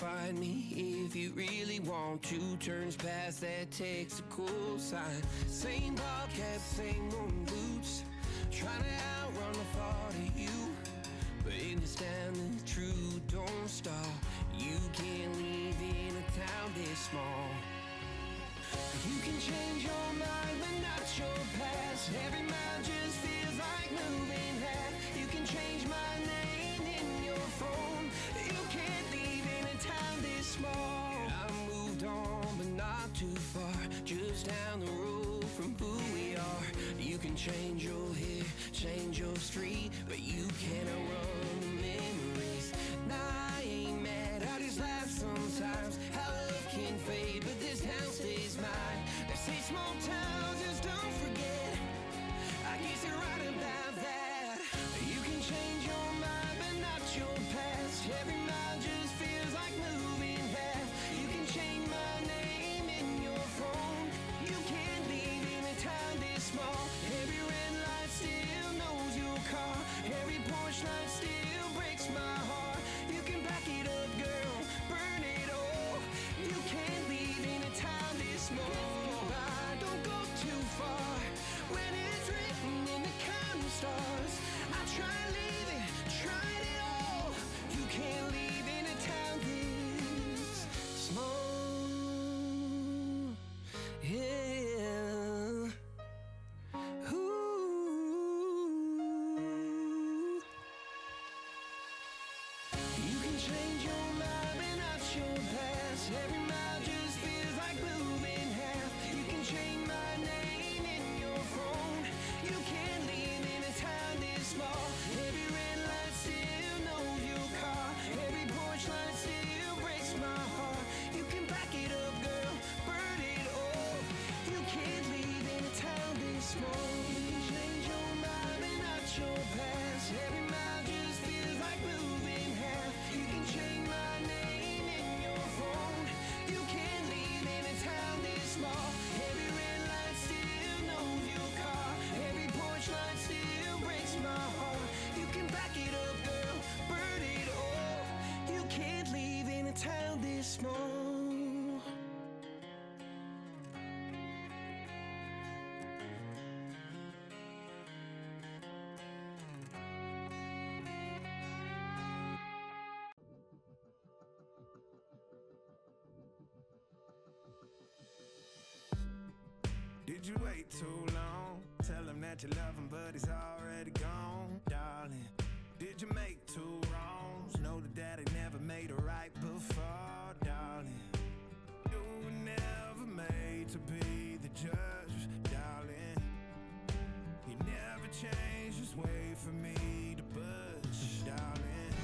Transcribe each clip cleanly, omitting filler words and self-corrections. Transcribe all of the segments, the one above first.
find me if you really want to. Turns past that text a cool sign. Same ball cap, same moon boots, trying to outrun the thought of you. But in this town the truth don't stop. You can't live in a town this small. You can change your mind but not your past. Every mile just feels like moving half. You can change my name in your phone. You can't live in a town this small. I moved on but not too far, just down the road from who we are. You can change your hair, change your street, but you can't outrun the memories. Nah, I ain't mad, I just laugh sometimes. How love can fade, but this town stays mine. They say small towns just don't forget. I guess you're right about that. You can change your mind, but not your past. Every mile just feels like moving half. You can change my name in your phone. You can't live in a town this small. Every red light still knows your car. Every Porsche light still breaks my heart. You can back it up, girl, burn it all. You can't live in a town this small. Don't go too far when it's written in the counting stars. I try leaving, tried it all. You can't live in a town this small. Yeah. Ooh. You can change your mind but not your past. Every mile just feels like moving half. You can change my name in your phone. You can't live in a town this small. Every red light still knows your car. Every porch light still breaks my heart. You can back it up, girl, burn it all. You can't live in a town this small. You can change your mind but not your past. Every mile just feels like moving half. You can change my name in your phone. You can't live in a town this small. Every red light still knows your car. Every porch light still breaks my heart. You can back it up, girl, burn it all. You can't live in a town this small. Did you wait too long? Tell him that you love him, but he's already gone, darling. Did you make two wrongs? Know that daddy never made a right before, darling. You were never made to be the judge, darling. He never changed his way for me to budge, darling.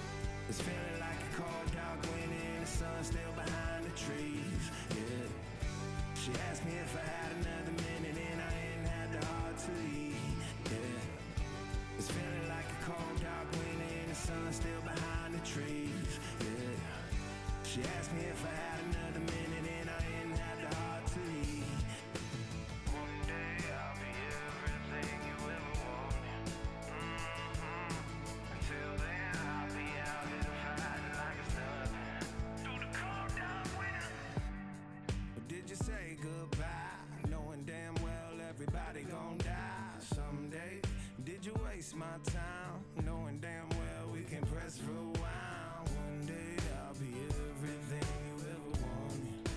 It's feeling like a cold dark winter, the sun's still behind the trees, yeah. She asked me if I had another minute and I ain't had the heart to leave, yeah. It's feeling like a cold dark winter and the sun's still behind the trees, yeah. She asked me if I had another minute and I ain't had the heart to leave. One day I'll be everything you ever wanted, Until then I'll be out here fighting like it's nothing through the cold dark winter. Did you say goodbye, knowing damn well everybody gon' die someday? Did you waste my time, knowing damn well we can press rewind? One day I'll be everything you ever wanted,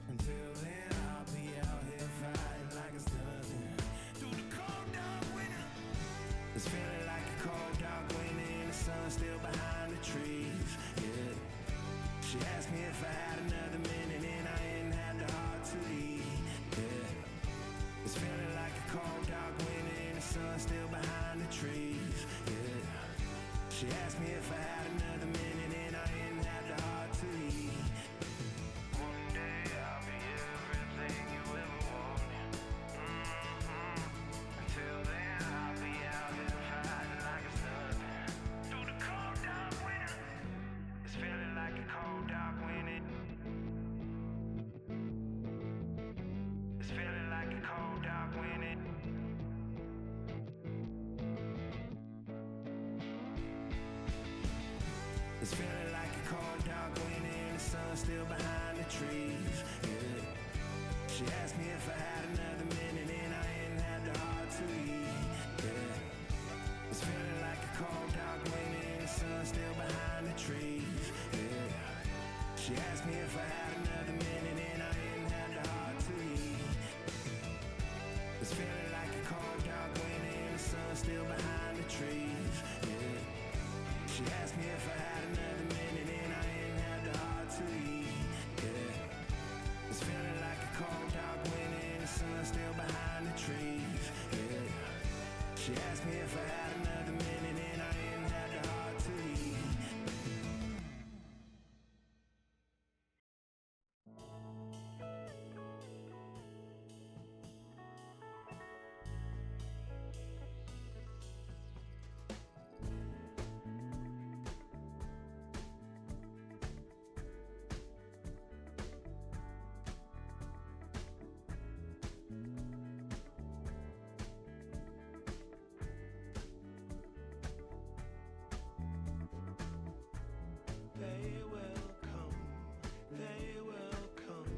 Until then I'll be out here fighting like it's nothing through the cold dark winter. It's feeling like a cold dark winter and the sun's still behind the trees, yeah. She asked me if I had another minute and I ain't had the heart to leave, yeah. It's feeling like a cold dark winter and the sun's still behind the trees, yeah. She asked me if I had another minute and I ain't had the heart to leave. One day I'll be everything you ever wanted, Until then I'll be out here fighting like it's nothing through the cold dark winter. It's feeling like a cold dark winter. It's feeling like a cold dark winter. It's feeling like a cold still behind the trees. Yeah. She asked me if I had another minute and I ain't had the heart to leave. Yeah. It's feeling like a cold dark winter and the sun still behind the trees. Yeah. She asked me if I had another minute and I ain't had the heart to leave. It's feeling like a cold dark winter and the sun still behind the trees. Yeah. She asked me if I had another minute and I ain't had the heart to leave. Yeah. It's feeling like a cold dark winter and the sun still behind the trees. Yeah. She asked me if I had another minute and I ain't had the heart to leave. They will come, they will come.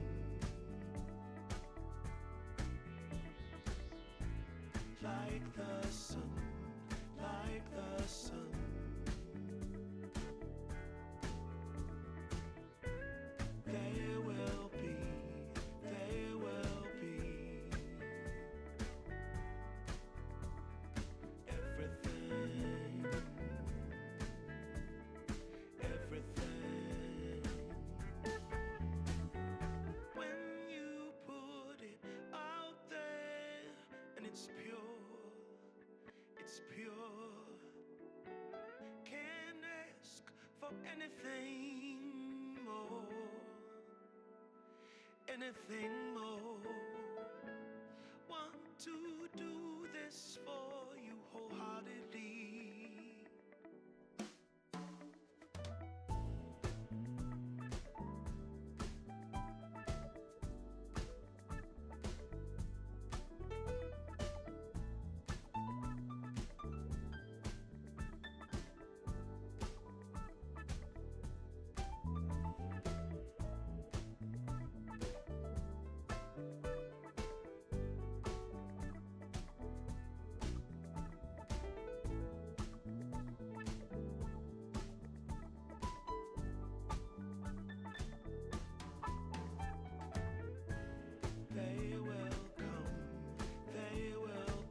Like the sun, like the sun. They will be, they will be. Everything. Everything. When you put it out there and it's pure, it's pure. Can't ask for anything more, anything more. Want to